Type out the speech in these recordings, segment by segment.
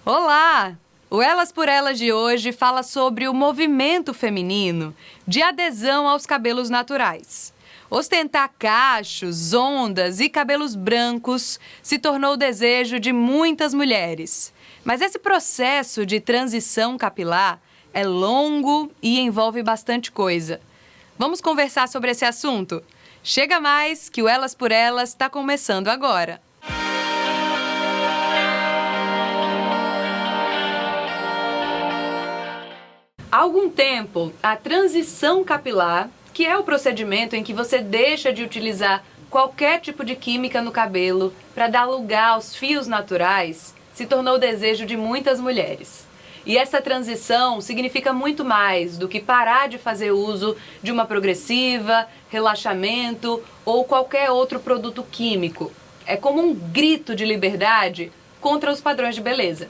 Olá! O Elas por Elas de hoje fala sobre o movimento feminino de adesão aos cabelos naturais. Ostentar cachos, ondas e cabelos brancos se tornou o desejo de muitas mulheres. Mas esse processo de transição capilar é longo e envolve bastante coisa. Vamos conversar sobre esse assunto? Chega mais que o Elas por Elas está começando agora. Há algum tempo, a transição capilar, que é o procedimento em que você deixa de utilizar qualquer tipo de química no cabelo para dar lugar aos fios naturais, se tornou o desejo de muitas mulheres. E essa transição significa muito mais do que parar de fazer uso de uma progressiva, relaxamento ou qualquer outro produto químico. É como um grito de liberdade contra os padrões de beleza.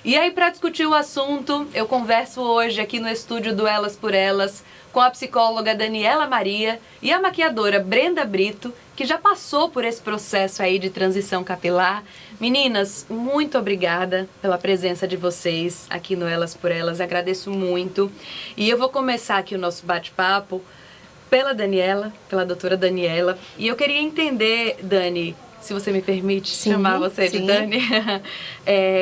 E aí, para discutir o assunto, eu converso hoje aqui no estúdio do Elas por Elas com a psicóloga Daniela Maria e a maquiadora Brenda Brito, que já passou por esse processo aí de transição capilar. Meninas, muito obrigada pela presença de vocês aqui no Elas por Elas, agradeço muito. E eu vou começar aqui o nosso bate-papo pela Daniela, pela doutora Daniela. E eu queria entender, Dani, se você me permite chamar você de Dani,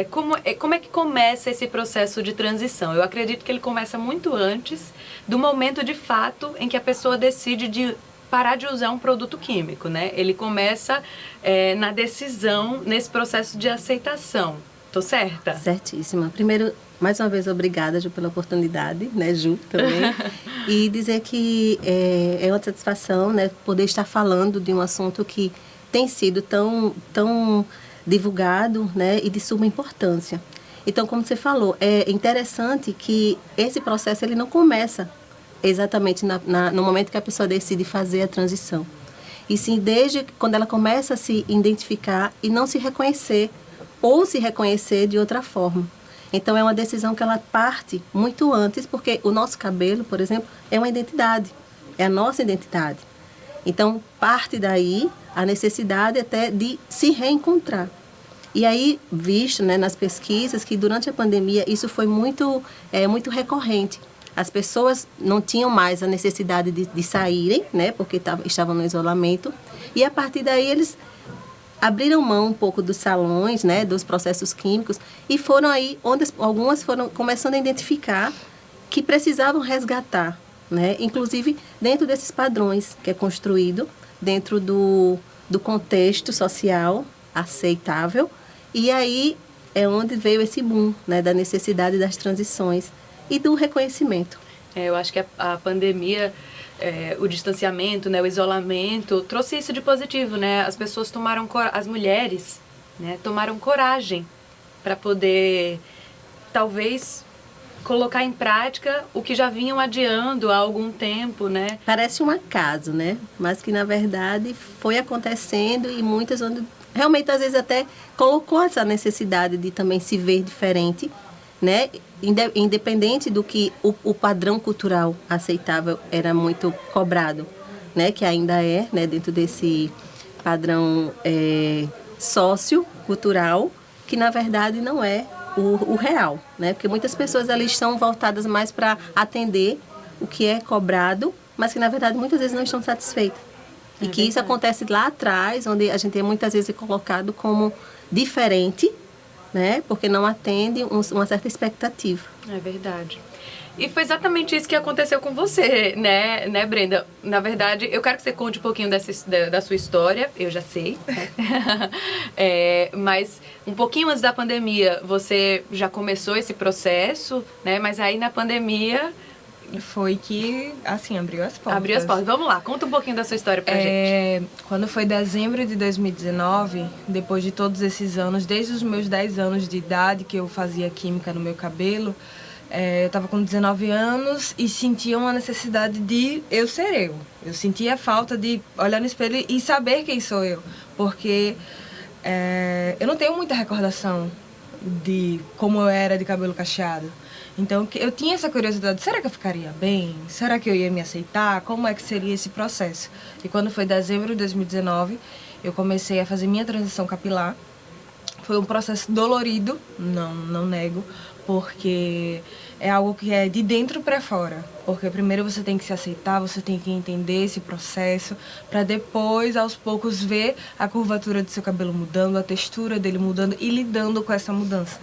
como é que começa esse processo de transição? Eu acredito que ele começa muito antes do momento de fato em que a pessoa decide de parar de usar um produto químico, né? Ele começa na decisão, nesse processo de aceitação. Tô certa? Certíssima. Primeiro, mais uma vez, obrigada, Ju, pela oportunidade, né, Ju, também. E dizer que é uma satisfação, né, poder estar falando de um assunto que tem sido tão divulgado, né, e de suma importância. Então, como você falou, é interessante que esse processo ele não começa exatamente no momento que a pessoa decide fazer a transição. E sim, desde quando ela começa a se identificar e não se reconhecer, ou se reconhecer de outra forma. Então, é uma decisão que ela parte muito antes, porque o nosso cabelo, por exemplo, é uma identidade, é a nossa identidade. Então, parte daí a necessidade até de se reencontrar. E aí, visto, né, nas pesquisas, que durante a pandemia isso foi muito recorrente. As pessoas não tinham mais a necessidade de saírem, né, porque estavam no isolamento. E a partir daí eles abriram mão um pouco dos salões, né, dos processos químicos, e foram aí onde algumas foram começando a identificar que precisavam resgatar, né, inclusive dentro desses padrões que é construído dentro do contexto social aceitável. E aí é onde veio esse boom, né, da necessidade das transições e do reconhecimento. Eu acho que a pandemia, o distanciamento, né, o isolamento, trouxe isso de positivo, né? As pessoas as mulheres, né, tomaram coragem para poder, talvez, colocar em prática o que já vinham adiando há algum tempo, né? Parece um acaso, né? Mas que, na verdade, foi acontecendo e muitas onde realmente, às vezes, até colocou essa necessidade de também se ver diferente, né? Independente do que o padrão cultural aceitável era muito cobrado, né? Que ainda é, né? Dentro desse padrão sociocultural, que, na verdade, não é o real, né? Porque muitas pessoas ali estão voltadas mais para atender o que é cobrado, mas que na verdade muitas vezes não estão satisfeitas. E que isso acontece lá atrás, onde a gente é muitas vezes colocado como diferente, né? Porque não atende uma certa expectativa. É verdade. E foi exatamente isso que aconteceu com você, né, Brenda? Na verdade, eu quero que você conte um pouquinho da sua história, eu já sei, né? Mas um pouquinho antes da pandemia, você já começou esse processo, né? Mas aí na pandemia foi que, assim, abriu as portas. Abriu as portas. Vamos lá, conta um pouquinho da sua história pra gente. Quando foi dezembro de 2019, depois de todos esses anos, desde os meus 10 anos de idade que eu fazia química no meu cabelo, eu estava com 19 anos e sentia uma necessidade de eu ser eu. Eu sentia a falta de olhar no espelho e saber quem sou eu. Porque eu não tenho muita recordação de como eu era de cabelo cacheado. Então, eu tinha essa curiosidade, será que eu ficaria bem? Será que eu ia me aceitar? Como é que seria esse processo? E quando foi dezembro de 2019, eu comecei a fazer minha transição capilar. Foi um processo dolorido, não nego, porque é algo que é de dentro para fora. Porque primeiro você tem que se aceitar, você tem que entender esse processo, para depois, aos poucos, ver a curvatura do seu cabelo mudando, a textura dele mudando e lidando com essa mudança.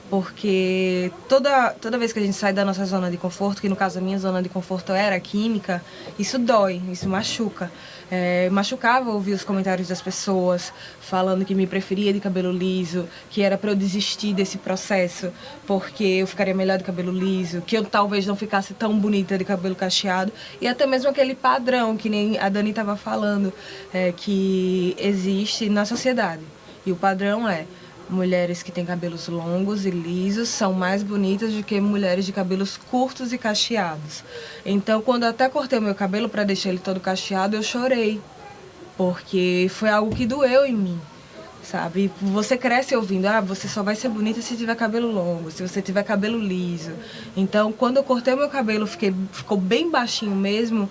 Porque toda vez que a gente sai da nossa zona de conforto, que no caso a minha zona de conforto era a química, isso dói, isso machuca. Machucava ouvir os comentários das pessoas falando que me preferia de cabelo liso, que era para eu desistir desse processo porque eu ficaria melhor de cabelo liso, que eu talvez não ficasse tão bonita de cabelo cacheado, e até mesmo aquele padrão que nem a Dani estava falando, que existe na sociedade. E o padrão é: mulheres que têm cabelos longos e lisos são mais bonitas do que mulheres de cabelos curtos e cacheados. Então, quando eu até cortei o meu cabelo para deixar ele todo cacheado, eu chorei, porque foi algo que doeu em mim, sabe? Você cresce ouvindo: você só vai ser bonita se tiver cabelo longo, se você tiver cabelo liso. Então, quando eu cortei o meu cabelo, ficou bem baixinho mesmo,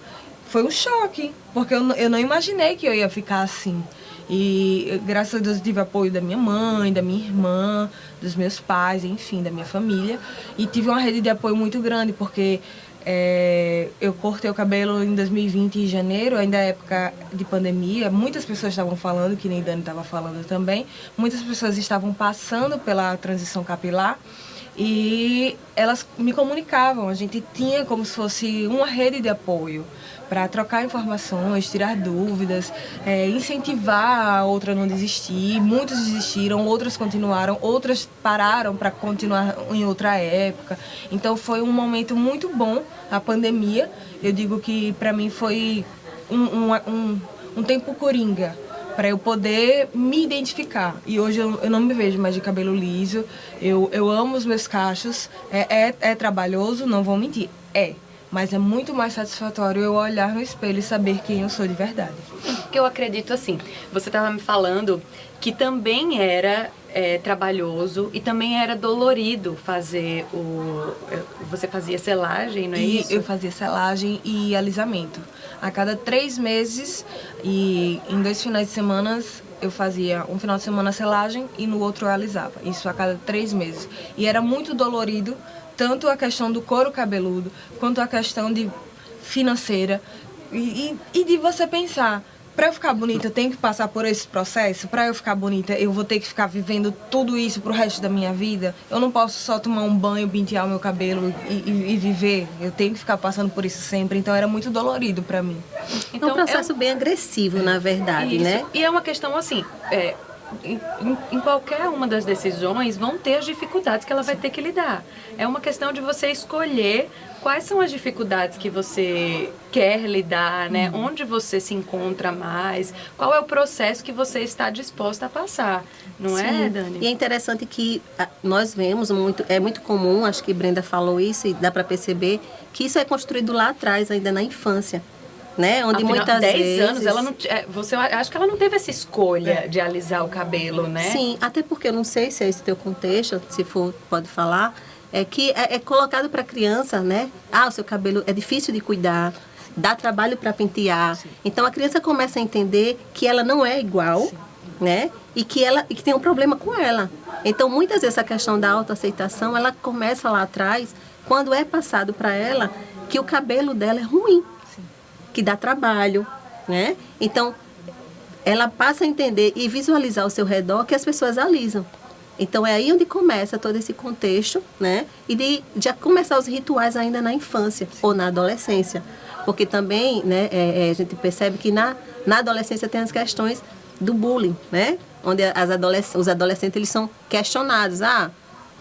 foi um choque, porque eu não imaginei que eu ia ficar assim. E graças a Deus eu tive apoio da minha mãe, da minha irmã, dos meus pais, enfim, da minha família. E tive uma rede de apoio muito grande, porque eu cortei o cabelo em 2020, em janeiro, ainda é época de pandemia. Muitas pessoas estavam falando, que nem Dani estava falando também, muitas pessoas estavam passando pela transição capilar e elas me comunicavam. A gente tinha como se fosse uma rede de apoio para trocar informações, tirar dúvidas, incentivar a outra a não desistir. Muitos desistiram, outras continuaram, outras pararam para continuar em outra época. Então foi um momento muito bom, a pandemia. Eu digo que para mim foi um tempo coringa, para eu poder me identificar. E hoje eu não me vejo mais de cabelo liso, eu amo os meus cachos, é trabalhoso, não vou mentir, mas é muito mais satisfatório eu olhar no espelho e saber quem eu sou de verdade. Que eu acredito assim, você estava me falando que também era trabalhoso e também era dolorido fazer você fazia selagem, não é isso? Eu fazia selagem e alisamento. A cada 3 meses e em 2 finais de semana eu fazia um final de semana selagem e no outro eu alisava. Isso a cada 3 meses. E era muito dolorido, tanto a questão do couro cabeludo, quanto a questão financeira. E de você pensar: para eu ficar bonita, eu tenho que passar por esse processo. Para eu ficar bonita, eu vou ter que ficar vivendo tudo isso pro resto da minha vida. Eu não posso só tomar um banho, pentear o meu cabelo e viver. Eu tenho que ficar passando por isso sempre. Então era muito dolorido para mim. Então, é um processo bem agressivo, na verdade, isso. Né? E é uma questão assim, em qualquer uma das decisões vão ter as dificuldades que ela vai ter que lidar. É uma questão de você escolher quais são as dificuldades que você quer lidar, né? Onde você se encontra mais, qual é o processo que você está disposta a passar, não é, Dani? E é interessante que nós vemos é muito comum, acho que Brenda falou isso e dá para perceber que isso é construído lá atrás, ainda na infância. Né? Onde afinal, muitas 10 vezes... anos, ela não, acho que ela não teve essa escolha de alisar o cabelo, né? Sim, até porque eu não sei se é esse teu contexto, se for, pode falar, que é colocado para a criança, né? O seu cabelo é difícil de cuidar, dá trabalho para pentear. Sim. Então a criança começa a entender que ela não é igual, sim, né? E que tem um problema com ela. Então muitas vezes a questão da autoaceitação, ela começa lá atrás, quando é passado para ela que o cabelo dela é ruim, que dá trabalho, né? Então, ela passa a entender e visualizar ao seu redor que as pessoas alisam. Então, é aí onde começa todo esse contexto, né? E de já começar os rituais ainda na infância ou na adolescência. Porque também, né, a gente percebe que na adolescência tem as questões do bullying, né? Onde os adolescentes eles são questionados,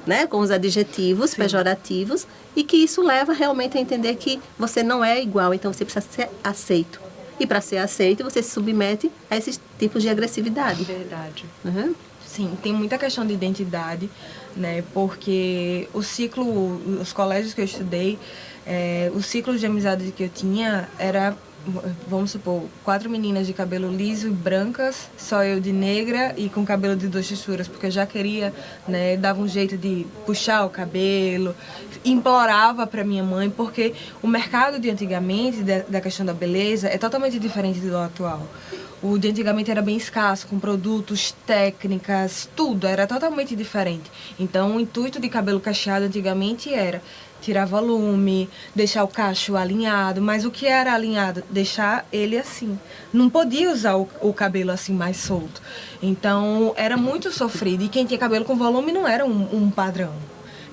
né, com os adjetivos pejorativos, e que isso leva realmente a entender que você não é igual, então você precisa ser aceito. E para ser aceito, você se submete a esses tipos de agressividade. Verdade. Uhum. Sim, tem muita questão de identidade, né, porque os colégios que eu estudei, o ciclo de amizade que eu tinha era, vamos supor, 4 meninas de cabelo liso e brancas, só eu de negra e com cabelo de 2 texturas, porque eu já queria, né, dava um jeito de puxar o cabelo, implorava para minha mãe, porque o mercado de antigamente, da questão da beleza, é totalmente diferente do atual. O de antigamente era bem escasso, com produtos, técnicas, tudo era totalmente diferente. Então, o intuito de cabelo cacheado antigamente era tirar volume, deixar o cacho alinhado, mas o que era alinhado? Deixar ele assim. Não podia usar o cabelo assim mais solto. Então, era muito sofrido. E quem tinha cabelo com volume não era um padrão.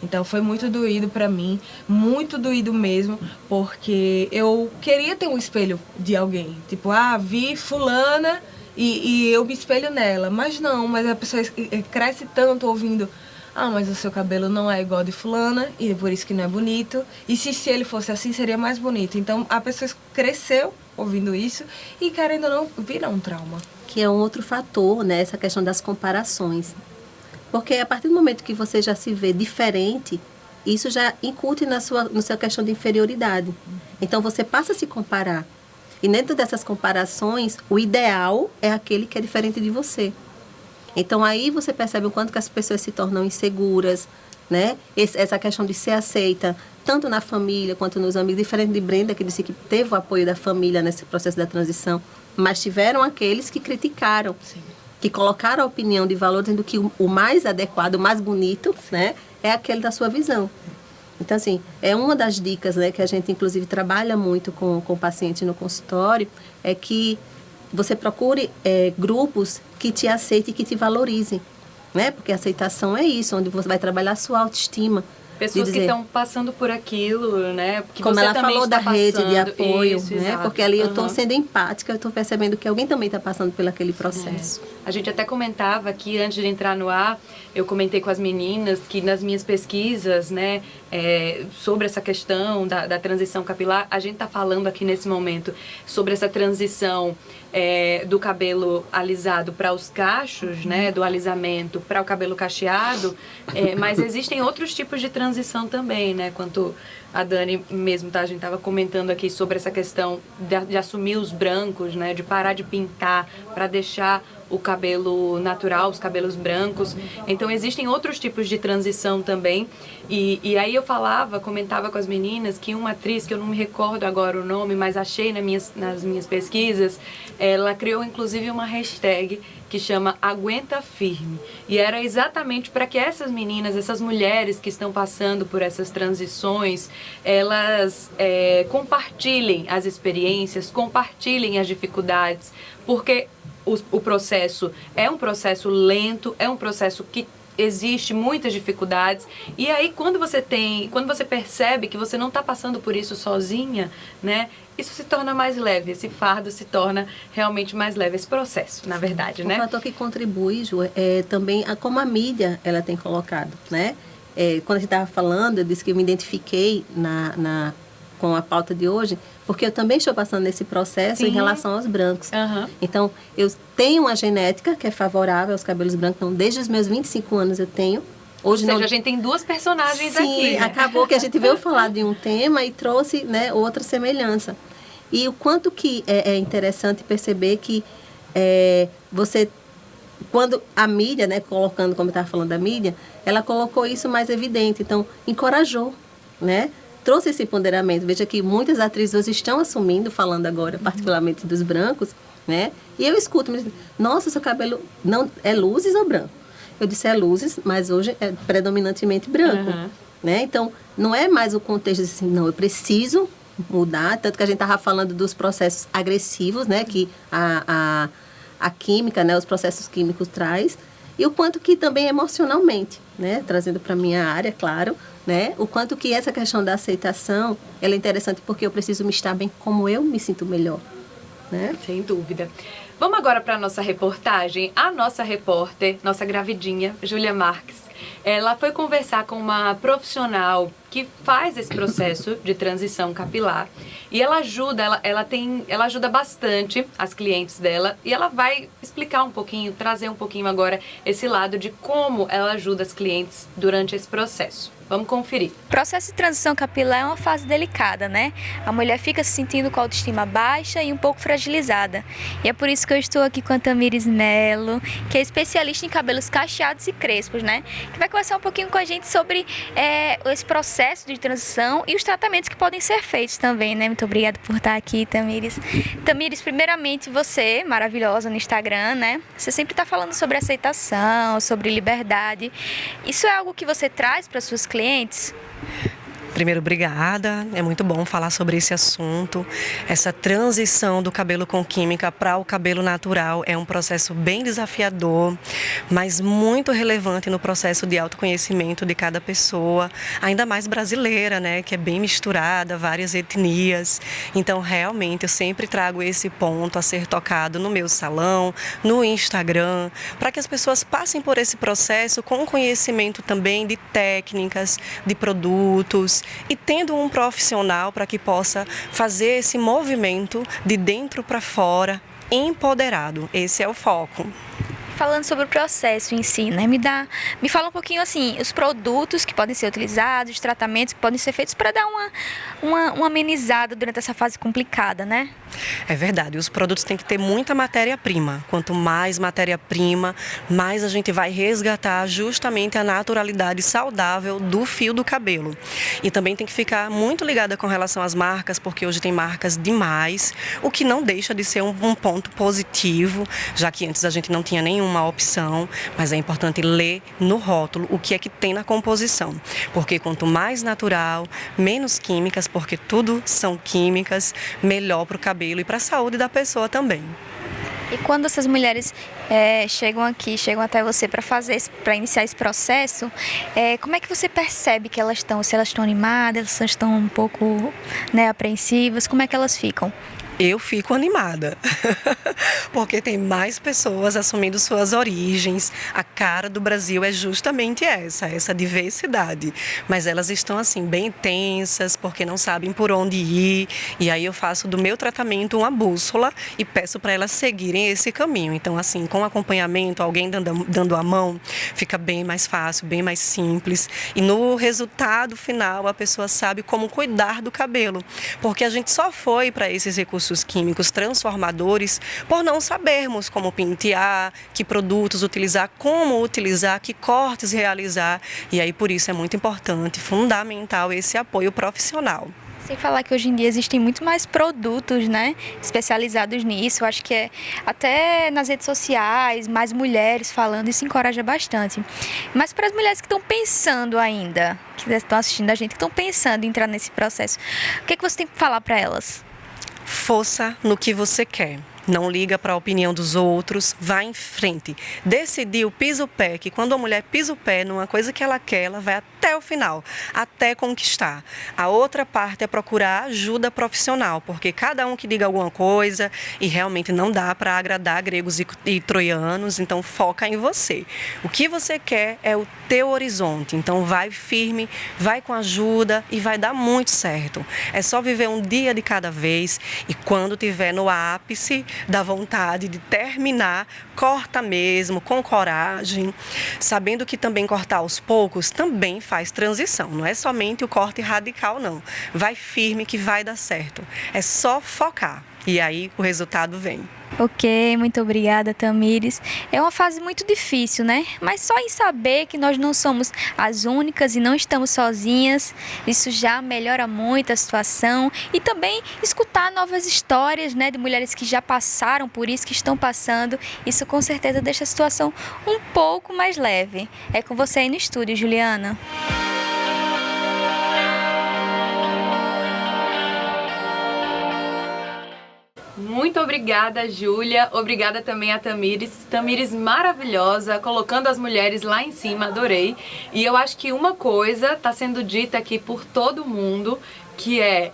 Então, foi muito doído pra mim, muito doído mesmo, porque eu queria ter um espelho de alguém. Tipo, vi fulana e eu me espelho nela. Mas não, mas a pessoa cresce tanto ouvindo... mas o seu cabelo não é igual de fulana e por isso que não é bonito. E se ele fosse assim, seria mais bonito. Então, a pessoa cresceu ouvindo isso e, querendo ou não, vira um trauma. Que é um outro fator, né? Essa questão das comparações. Porque a partir do momento que você já se vê diferente, isso já incute na sua questão de inferioridade. Então, você passa a se comparar. E dentro dessas comparações, o ideal é aquele que é diferente de você. Então, aí você percebe o quanto que as pessoas se tornam inseguras, né? Essa questão de ser aceita, tanto na família quanto nos amigos. Diferente de Brenda, que disse que teve o apoio da família nesse processo da transição, mas tiveram aqueles que criticaram, sim, que colocaram a opinião de valor, dizendo que o mais adequado, o mais bonito, né, é aquele da sua visão. Então, assim, é uma das dicas, né, que a gente, inclusive, trabalha muito com o paciente no consultório, é que você procure grupos que te aceitem e que te valorizem, né? Porque a aceitação é isso, onde você vai trabalhar a sua autoestima. Pessoas que estão passando por aquilo, né? Que como você ela falou da rede de apoio, isso, né? Exato. Porque ali eu estou sendo empática, eu estou percebendo que alguém também está passando por aquele processo. A gente até comentava aqui, antes de entrar no ar, eu comentei com as meninas que nas minhas pesquisas, né, sobre essa questão da transição capilar, a gente está falando aqui nesse momento sobre essa transição do cabelo alisado para os cachos, né, do alisamento para o cabelo cacheado, mas existem outros tipos de transição também, né, quanto a Dani mesmo, tá? A gente estava comentando aqui sobre essa questão de assumir os brancos, né, de parar de pintar para deixar o cabelo natural, os cabelos brancos. Então, existem outros tipos de transição também. E aí eu comentava com as meninas que uma atriz, que eu não me recordo agora o nome, mas achei nas minhas pesquisas, ela criou inclusive uma hashtag que chama Aguenta Firme. E era exatamente para que essas meninas, essas mulheres que estão passando por essas transições, elas compartilhem as experiências, compartilhem as dificuldades, porque o processo é um processo lento, é um processo que existe muitas dificuldades, e aí quando você percebe que você não está passando por isso sozinha, né, isso se torna mais leve, esse fardo se torna realmente mais leve, esse processo, na verdade, né? Um fator que contribui, Ju, também como a mídia ela tem colocado, né? Quando a gente estava falando, eu disse que eu me identifiquei com a pauta de hoje, porque eu também estou passando nesse processo, sim, em relação aos brancos. Uhum. Então, eu tenho uma genética que é favorável aos cabelos brancos, então desde os meus 25 anos eu tenho. Hoje, ou seja, a gente tem duas personagens, sim, aqui. Sim, acabou que a gente veio falar de um tema e trouxe, né, outra semelhança. E o quanto que é interessante perceber que você, quando a mídia, né, colocando, como eu estava falando da mídia, ela colocou isso mais evidente, então encorajou, né? Trouxe esse ponderamento. Veja que muitas atrizes hoje estão assumindo, falando agora particularmente dos brancos, né? E eu escuto, nossa, seu cabelo não é luzes ou branco? Eu disse luzes, mas hoje é predominantemente branco, né? Então, não é mais o contexto de assim, não, eu preciso mudar, tanto que a gente estava falando dos processos agressivos, né? Que a química, né? Os processos químicos traz, e o quanto que também emocionalmente, né? Trazendo para a minha área, claro, né? O quanto que essa questão da aceitação, ela é interessante porque eu preciso me estar bem como eu me sinto melhor, né? Sem dúvida. Vamos agora para a nossa reportagem. A nossa repórter, nossa gravidinha, Júlia Marques, ela foi conversar com uma profissional que faz esse processo de transição capilar, e ela ajuda bastante as clientes dela, e ela vai explicar um pouquinho, trazer um pouquinho agora esse lado de como ela ajuda as clientes durante esse processo. Vamos conferir. O processo de transição capilar é uma fase delicada, né? A mulher fica se sentindo com a autoestima baixa e um pouco fragilizada. E é por isso que eu estou aqui com a Tamires Mello, que é especialista em cabelos cacheados e crespos, né? que vai conversar um pouquinho com a gente sobre esse processo de transição e os tratamentos que podem ser feitos também, né? Muito obrigada por estar aqui, Tamires. Tamires, primeiramente, você, maravilhosa no Instagram, né? Você sempre está falando sobre aceitação, sobre liberdade. Isso é algo que você traz para suas clientes? Primeiro, obrigada. É muito bom falar sobre esse assunto. Essa transição do cabelo com química para o cabelo natural é um processo bem desafiador, mas muito relevante no processo de autoconhecimento de cada pessoa, ainda mais brasileira, né, que é bem misturada, várias etnias. Então, realmente, eu sempre trago esse ponto a ser tocado no meu salão, no Instagram, para que as pessoas passem por esse processo com conhecimento também de técnicas, de produtos, e tendo um profissional para que possa fazer esse movimento de dentro para fora, empoderado. Esse é o foco. Falando sobre o processo em si, né? Me fala um pouquinho assim, os produtos que podem ser utilizados, os tratamentos que podem ser feitos para dar uma amenizada durante essa fase complicada, né? É verdade, os produtos têm que ter muita matéria-prima. Quanto mais matéria-prima, mais a gente vai resgatar justamente a naturalidade saudável do fio do cabelo. E também tem que ficar muito ligada com relação às marcas, porque hoje tem marcas demais, o que não deixa de ser um ponto positivo, já que antes a gente não tinha nenhuma opção, mas é importante ler no rótulo o que é que tem na composição, porque quanto mais natural, menos químicas, porque tudo são químicas, melhor para o cabelo e para a saúde da pessoa também. E quando essas mulheres chegam até você para iniciar esse processo, como é que você percebe que elas estão? Se elas estão animadas, se elas estão um pouco, né, apreensivas, como é que elas ficam? Eu fico animada, porque tem mais pessoas assumindo suas origens. A cara do Brasil é justamente essa diversidade. Mas elas estão assim bem tensas, porque não sabem por onde ir. E aí eu faço do meu tratamento uma bússola e peço para elas seguirem esse caminho. Então assim, com acompanhamento, alguém dando a mão, fica bem mais fácil, bem mais simples. E no resultado final, a pessoa sabe como cuidar do cabelo. Porque a gente só foi para esses recursos químicos transformadores por não sabermos como pentear, que produtos utilizar, como utilizar, que cortes realizar. E aí por isso é muito importante, fundamental esse apoio profissional. Sem falar que hoje em dia existem muito mais produtos, né, especializados nisso. Eu acho que até nas redes sociais, mais mulheres falando, isso encoraja bastante. Mas para as mulheres que estão pensando ainda, que estão assistindo a gente, que estão pensando em entrar nesse processo, o que você tem para falar para elas? Força no que você quer. Não liga para a opinião dos outros, vai em frente. Decidiu, pisa o pé, que quando a mulher pisa o pé numa coisa que ela quer, ela vai até o final, até conquistar. A outra parte é procurar ajuda profissional, porque cada um que diga alguma coisa e realmente não dá para agradar gregos e troianos, então foca em você. O que você quer é o teu horizonte, então vai firme, vai com ajuda e vai dar muito certo. É só viver um dia de cada vez e quando tiver no ápice da vontade de terminar, corta mesmo, com coragem, sabendo que também cortar aos poucos também faz transição, não é somente o corte radical não, vai firme que vai dar certo, é só focar e aí o resultado vem. Ok, muito obrigada, Tamires. É uma fase muito difícil, né? Mas só em saber que nós não somos as únicas e não estamos sozinhas, isso já melhora muito a situação. E também escutar novas histórias, né, de mulheres que já passaram por isso, que estão passando. Isso com certeza deixa a situação um pouco mais leve. É com você aí no estúdio, Juliana. Muito obrigada, Júlia. Obrigada também a Tamires. Tamires maravilhosa, colocando as mulheres lá em cima, adorei. E eu acho que uma coisa está sendo dita aqui por todo mundo, que é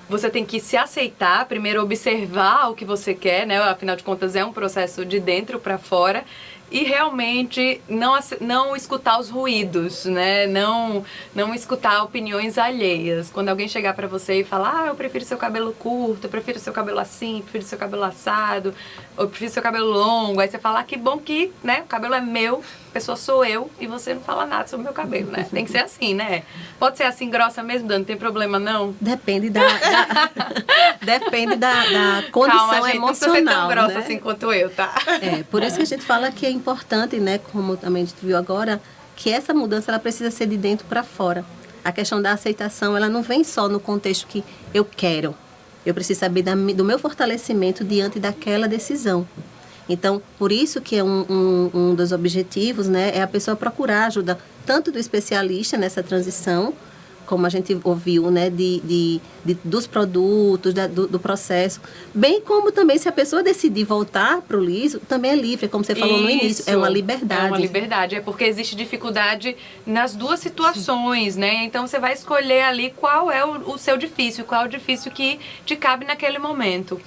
você tem que se aceitar, primeiro observar o que você quer, né? Afinal de contas é um processo de dentro para fora. E realmente não escutar os ruídos, né? Não escutar opiniões alheias. Quando alguém chegar pra você e falar, eu prefiro seu cabelo curto, eu prefiro seu cabelo assim, eu prefiro seu cabelo assado, eu prefiro seu cabelo longo. Aí você fala, que bom que, né, o cabelo é meu, a pessoa sou eu e você não fala nada sobre o meu cabelo, né? Tem que ser assim, né? Pode ser assim grossa mesmo, Dani, não tem problema não? Depende depende da condição Calma, gente, emocional, não precisa ser tão grossa, né? assim quanto eu, tá? Por isso que a gente fala que é importante, né, como também a gente viu agora, que essa mudança ela precisa ser de dentro para fora. A questão da aceitação, ela não vem só no contexto que eu quero. Eu preciso saber do meu fortalecimento diante daquela decisão. Então, por isso que é um dos objetivos, né, é a pessoa procurar ajuda tanto do especialista nessa transição, como a gente ouviu, né, dos produtos, do processo, bem como também se a pessoa decidir voltar para o liso, também é livre, como você falou no início, é uma liberdade. É uma liberdade, é porque existe dificuldade nas duas situações, né? Então você vai escolher ali qual é o seu difícil, qual é o difícil que te cabe naquele momento.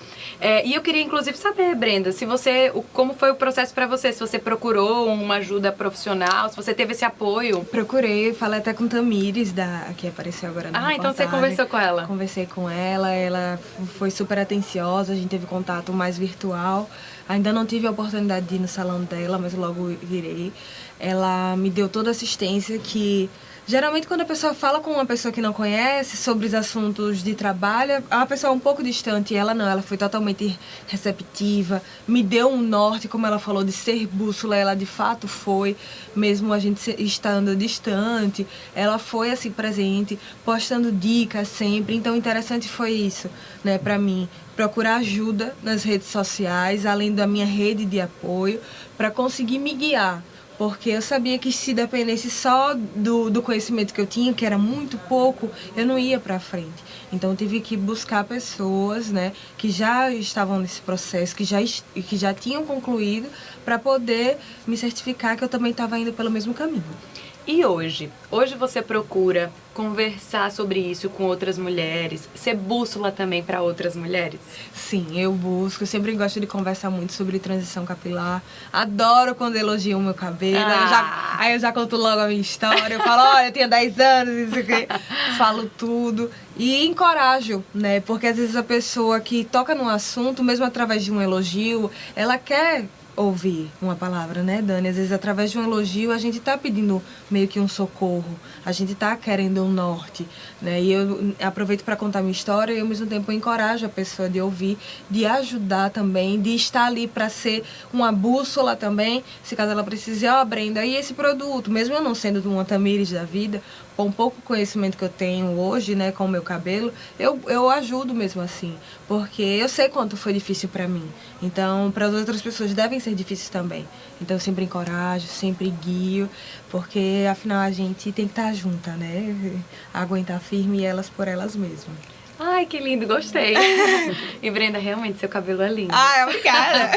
E eu queria inclusive saber, Brenda, como foi o processo para você, se você procurou uma ajuda profissional, se você teve esse apoio. Procurei, falei até com Tamires, que apareceu agora na reportagem. Então você conversou com ela? Conversei com ela foi super atenciosa, a gente teve contato mais virtual. Ainda não tive a oportunidade de ir no salão dela, mas logo irei. Ela me deu toda a assistência que... Geralmente, quando a pessoa fala com uma pessoa que não conhece sobre os assuntos de trabalho, é uma pessoa um pouco distante. E ela não, ela foi totalmente receptiva, me deu um norte, como ela falou, de ser bússola. Ela de fato foi, mesmo a gente estando distante. Ela foi assim presente, postando dicas sempre. Então, o interessante foi isso, né, para mim. Procurar ajuda nas redes sociais, além da minha rede de apoio, para conseguir me guiar. Porque eu sabia que se dependesse só do conhecimento que eu tinha, que era muito pouco, eu não ia para frente. Então eu tive que buscar pessoas, né, que já estavam nesse processo, que já tinham concluído, para poder me certificar que eu também estava indo pelo mesmo caminho. E hoje? Hoje você procura conversar sobre isso com outras mulheres, ser bússola também para outras mulheres? Sim, eu busco. Eu sempre gosto de conversar muito sobre transição capilar. Adoro quando elogiam o meu cabelo. Aí eu já conto logo a minha história. Eu falo, olha, eu tinha 10 anos, isso aqui. Falo tudo. E encorajo, né? Porque às vezes a pessoa que toca num assunto, mesmo através de um elogio, ela quer ouvir uma palavra, né, Dani? Às vezes, através de um elogio, a gente tá pedindo meio que um socorro, a gente tá querendo um norte, né? E eu aproveito para contar minha história e, ao mesmo tempo, encorajo a pessoa de ouvir, de ajudar também, de estar ali para ser uma bússola também, se caso ela precise, Brenda, e esse produto, mesmo eu não sendo uma Tamires da vida, com o pouco conhecimento que eu tenho hoje, né, com o meu cabelo, eu ajudo mesmo assim, porque eu sei quanto foi difícil para mim. Então, para as outras pessoas devem ser difíceis também. Então, eu sempre encorajo, sempre guio, porque afinal a gente tem que estar junta, né? Aguentar firme elas por elas mesmas. Ai, que lindo, gostei. E Brenda, realmente, seu cabelo é lindo. Obrigada.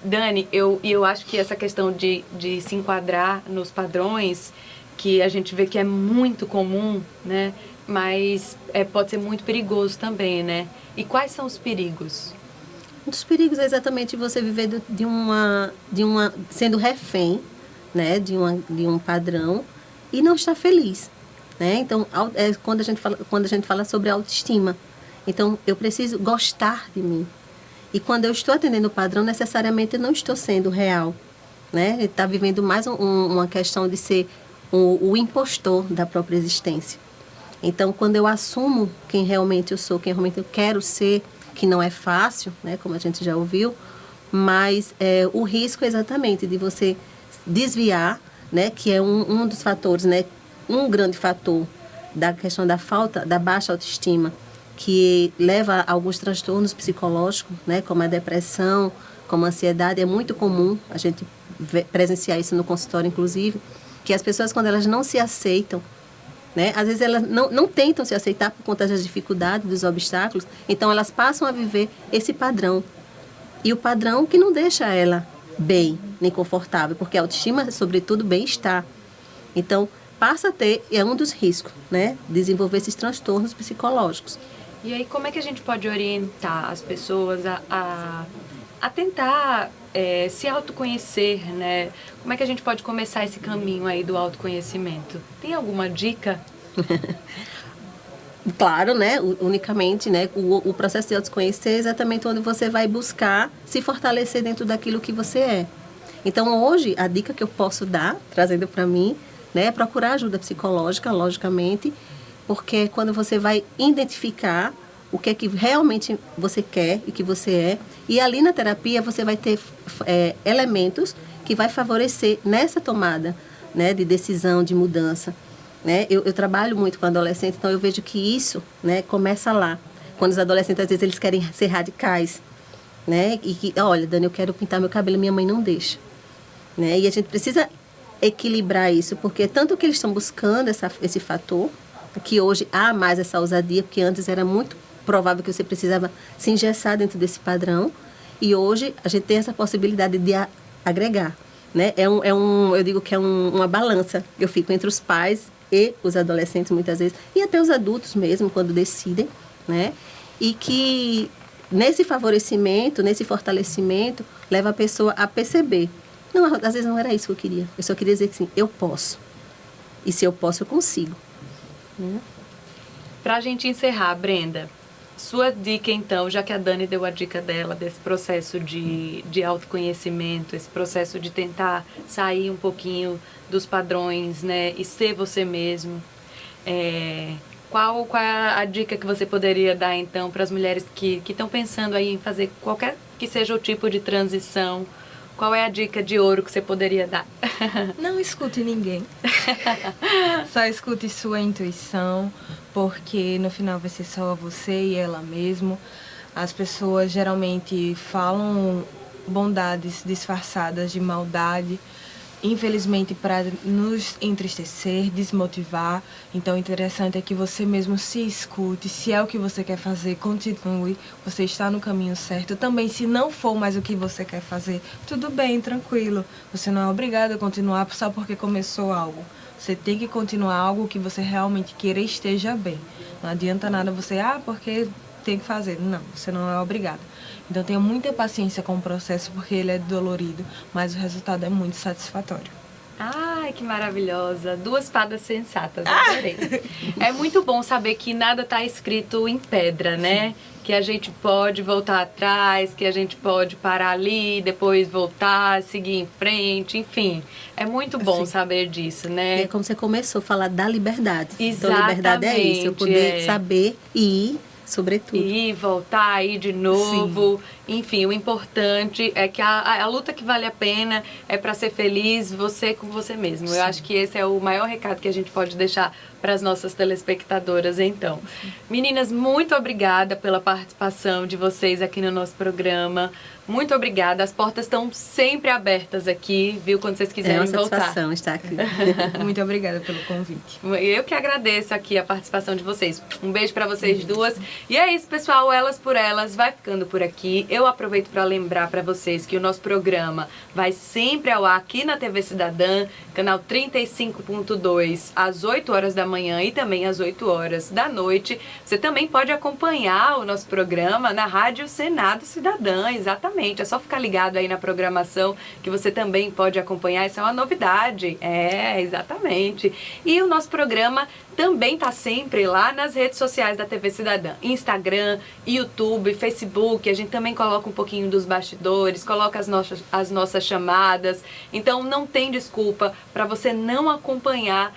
Dani, eu acho que essa questão de se enquadrar nos padrões, que a gente vê que é muito comum, né? Mas pode ser muito perigoso também, né? E quais são os perigos? Um dos perigos é exatamente você viver sendo refém, né, de um padrão e não estar feliz, né? Então, quando a gente fala sobre autoestima. Então, eu preciso gostar de mim. E quando eu estou atendendo o padrão, necessariamente eu não estou sendo real, né? Ele está vivendo mais uma questão de ser o impostor da própria existência. Então, quando eu assumo quem realmente eu sou, quem realmente eu quero ser, que não é fácil, né, como a gente já ouviu, mas o risco é exatamente de você desviar, né, que é um dos fatores, né, um grande fator da questão da baixa autoestima, que leva a alguns transtornos psicológicos, né, como a depressão, como a ansiedade. É muito comum a gente presenciar isso no consultório, inclusive, que as pessoas, quando elas não se aceitam, né, às vezes elas não tentam se aceitar por conta das dificuldades, dos obstáculos, então elas passam a viver esse padrão. E o padrão que não deixa ela bem, nem confortável, porque a autoestima é, sobretudo, bem-estar. Então, passa a ter, é um dos riscos, né, desenvolver esses transtornos psicológicos. E aí, como é que a gente pode orientar as pessoas a tentar se autoconhecer, né? Como é que a gente pode começar esse caminho aí do autoconhecimento? Tem alguma dica? Claro, né? Unicamente, né? O processo de autoconhecer é exatamente onde você vai buscar se fortalecer dentro daquilo que você é. Então, hoje, a dica que eu posso dar, trazendo para mim, né, é procurar ajuda psicológica, logicamente, porque quando você vai identificar o que é que realmente você quer e que você é, e ali na terapia você vai ter elementos que vai favorecer nessa tomada, né, de decisão, de mudança. Né? Eu trabalho muito com adolescentes, então eu vejo que isso, né, começa lá. Quando os adolescentes, às vezes, eles querem ser radicais. Né? E que, olha, Dani, eu quero pintar meu cabelo, minha mãe não deixa. Né? E a gente precisa equilibrar isso, porque tanto que eles estão buscando esse fator, que hoje há mais essa ousadia, porque antes era muito provável que você precisava se engessar dentro desse padrão, e hoje a gente tem essa possibilidade de agregar. Né? Eu digo que é uma balança. Eu fico entre os pais e os adolescentes, muitas vezes, e até os adultos mesmo, quando decidem, né? E que nesse favorecimento, nesse fortalecimento, leva a pessoa a perceber. Não, às vezes não era isso que eu queria. Eu só queria dizer que sim, eu posso. E se eu posso, eu consigo. Pra gente encerrar, Brenda, sua dica então, já que a Dani deu a dica dela, desse processo de autoconhecimento, esse processo de tentar sair um pouquinho dos padrões, né, e ser você mesmo, qual é a dica que você poderia dar então para as mulheres que estão pensando aí em fazer qualquer que seja o tipo de transição? Qual é a dica de ouro que você poderia dar? Não escute ninguém. Só escute sua intuição, porque no final vai ser só você e ela mesmo. As pessoas geralmente falam bondades disfarçadas de maldade, infelizmente para nos entristecer, desmotivar. Então o interessante é que você mesmo se escute, se é o que você quer fazer, continue, você está no caminho certo. Também se não for mais o que você quer fazer, tudo bem, tranquilo. Você não é obrigado a continuar só porque começou algo. Você tem que continuar algo que você realmente queira e esteja bem. Não adianta nada você, porque tem que fazer. Não, você não é obrigado. Então tenha muita paciência com o processo, porque ele é dolorido, mas o resultado é muito satisfatório. Ai, que maravilhosa. Duas fadas sensatas, adorei. É muito bom saber que nada está escrito em pedra, né? Sim. Que a gente pode voltar atrás, que a gente pode parar ali, depois voltar, seguir em frente, enfim. É muito bom saber disso, né? E é como você começou a falar da liberdade. Exatamente. Então, liberdade é isso, eu poder saber e ir, sobretudo. E voltar aí de novo. Sim. Enfim, o importante é que a luta que vale a pena é para ser feliz, você com você mesmo. Sim. Eu acho que esse é o maior recado que a gente pode deixar para as nossas telespectadoras, então. Sim. Meninas, muito obrigada pela participação de vocês aqui no nosso programa. Muito obrigada. As portas estão sempre abertas aqui, viu? Quando vocês quiserem voltar. É uma satisfação estar aqui. Muito obrigada pelo convite. Eu que agradeço aqui a participação de vocês. Um beijo para vocês duas. E é isso, pessoal. Elas por Elas vai ficando por aqui. Eu aproveito para lembrar para vocês que o nosso programa vai sempre ao ar aqui na TV Cidadã, canal 35.2, às 8 horas da manhã e também às 8 horas da noite. Você também pode acompanhar o nosso programa na Rádio Senado Cidadã, exatamente. É só ficar ligado aí na programação que você também pode acompanhar. Isso é uma novidade. Exatamente. E o nosso programa também está sempre lá nas redes sociais da TV Cidadã. Instagram, YouTube, Facebook. A gente também coloca um pouquinho dos bastidores, coloca as nossas chamadas. Então não tem desculpa para você não acompanhar